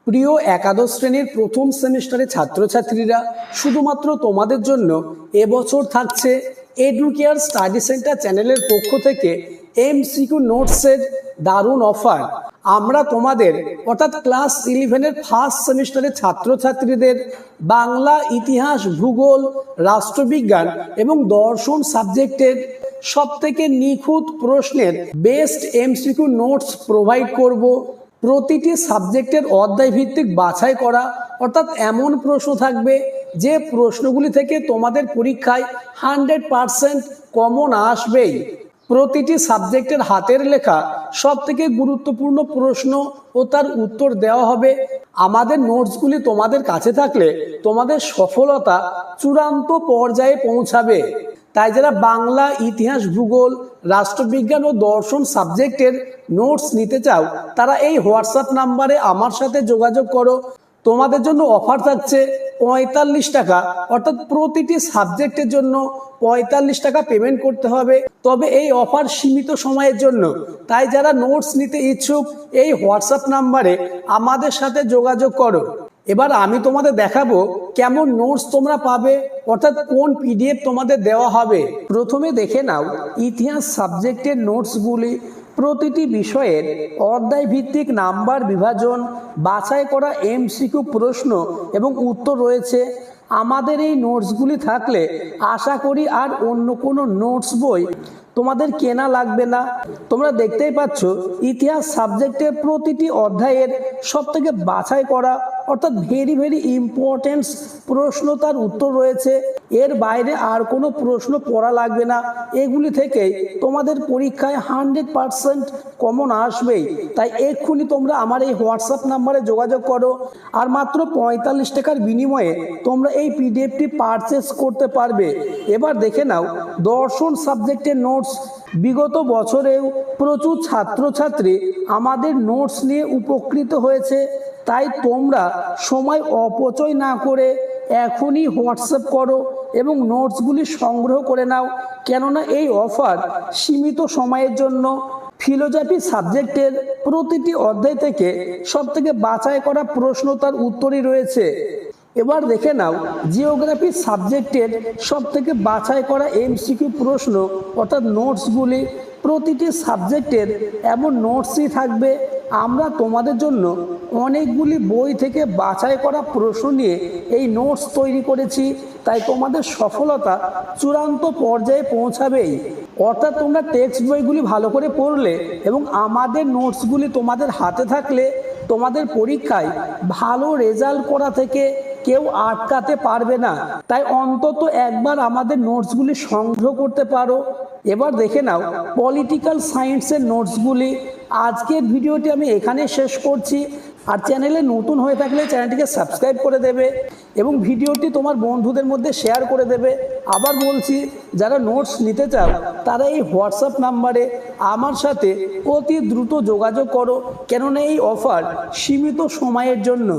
প্রিয় একাদশ শ্রেণীর প্রথম সেমিস্টারের ছাত্রছাত্রীরা, শুধুমাত্র তোমাদের জন্য এবছর থাকছে এডুকেয়ার স্টাডি সেন্টার চ্যানেলের পক্ষ থেকে এমসিকিউ নোটসের দারুণ অফার। আমরা তোমাদের অর্থাৎ ক্লাস 11-এর ফার্স্ট সেমিস্টারের ছাত্রছাত্রীদের বাংলা, ইতিহাস, ভূগোল, রাষ্ট্রবিজ্ঞান এবং দর্শন সাবজেক্টের সবথেকে নিখুঁত প্রশ্নের বেস্ট এমসিকিউ নোটস প্রোভাইড করব। প্রতিটি সাবজেক্টের অধ্যায় ভিত্তিক বাছাই করা, অর্থাৎ এমন প্রশ্ন থাকবে যে প্রশ্নগুলি থেকে তোমাদের পরীক্ষায় 100% কমন আসবেই। প্রতিটি সাবজেক্টের হাতের লেখা সবথেকে গুরুত্বপূর্ণ প্রশ্ন ও তার উত্তর দেওয়া হবে। আমাদের নোটসগুলি তোমাদের কাছে থাকলে তোমাদের সফলতা চূড়ান্ত পর্যায়ে পৌঁছাবে। তাই যারা বাংলা, ইতিহাস, ভূগোল, রাষ্ট্রবিজ্ঞান ও দর্শন সাবজেক্টের নোটস নিতে চাও তারা এই হোয়াটসঅ্যাপ নাম্বারে আমার সাথে যোগাযোগ করো। তোমাদের জন্য অফার থাকছে 45 টাকা, অর্থাৎ প্রতিটি সাবজেক্টের জন্য 45 টাকা পেমেন্ট করতে হবে। তবে এই অফার সীমিত সময়ের জন্য, তাই যারা নোটস নিতে ইচ্ছুক এই হোয়াটসঅ্যাপ নাম্বারে আমাদের সাথে যোগাযোগ করো। এবার আমি তোমাদের দেখাবো কেমন নোটস তোমরা পাবে, অর্থাৎ কোন পিডিএফ তোমাদের দেওয়া হবে। প্রথমে দেখে নাও ইতিহাস সাবজেক্টের নোটসগুলি। প্রতিটি বিষয়ের অধ্যায় ভিত্তিক নাম্বার বিভাজন, বাছাই করা এমসিকিউ প্রশ্ন এবং উত্তর রয়েছে। আমাদের এই নোটসগুলি থাকলে আশা করি আর অন্য কোনো নোটস বই তোমাদের কেনা লাগবে না। তোমরা দেখতেই পাচ্ছ ইতিহাস সাবজেক্টের প্রতিটি অধ্যায়ের সবথেকে বাছাই করা, অর্থাৎ ভেরি ইম্পর্টেন্ট প্রশ্ন তার উত্তর রয়েছে। এর বাইরে আর কোনো প্রশ্ন পড়া লাগবে না। এগুলি থেকেই তোমাদের পরীক্ষায় 100% কমন আসবেই। তাই এক্ষুনি তোমরা আমার এই হোয়াটসঅ্যাপ নাম্বারে যোগাযোগ করো, আর মাত্র 45 টাকার বিনিময়ে তোমরা এই পিডিএফটি পারচেস করতে পারবে। এবার দেখে নাও দর্শন সাবজেক্টের নোটস। বিগত বছরেও প্রচুর ছাত্রছাত্রী আমাদের নোটস নিয়ে উপকৃত হয়েছে। তাই তোমরা সময় অপচয় না করে এখনই হোয়াটসঅ্যাপ করো এবং নোটসগুলি সংগ্রহ করে নাও, কেননা এই অফার সীমিত সময়ের জন্য। ফিলোজফি সাবজেক্টের প্রতিটি অধ্যায় থেকে সবথেকে বাছাই করা প্রশ্ন তার উত্তরই রয়েছে। এবার দেখে নাও জিওগ্রাফি সাবজেক্টের সবথেকে বাছাই করা এমসিকিউ প্রশ্ন, অর্থাৎ নোটসগুলি। প্রতিটি সাবজেক্টের এমন নোটসই থাকবে। আমরা তোমাদের জন্য অনেকগুলি বই থেকে বাছাই করা প্রশ্ন নিয়ে এই নোটস তৈরি করেছি। তাই তোমাদের সফলতা চূড়ান্ত পর্যায়ে পৌঁছাবেই। অর্থাৎ তোমরা টেক্সট বইগুলি ভালো করে পড়লে এবং আমাদের নোটসগুলি তোমাদের হাতে থাকলে তোমাদের পরীক্ষায় ভালো রেজাল্ট করা থেকে কেউ আটকাতে পারবে না। তাই অন্তত একবার আমাদের নোটসগুলি সংগ্রহ করতে পারো। এবার দেখে নাও পলিটিক্যাল সায়েন্সের নোটসগুলি। আজকের ভিডিওটি আমি এখানে শেষ করছি। আর চ্যানেলে নতুন হয়ে থাকলে চ্যানেলটিকে সাবস্ক্রাইব করে দেবে এবং ভিডিওটি তোমার বন্ধুদের মধ্যে শেয়ার করে দেবে। আবার বলছি, যারা নোটস নিতে চাও তারা এই হোয়াটসঅ্যাপ নাম্বারে আমার সাথে অতি দ্রুত যোগাযোগ করো, কেননা এই অফার সীমিত সময়ের জন্য।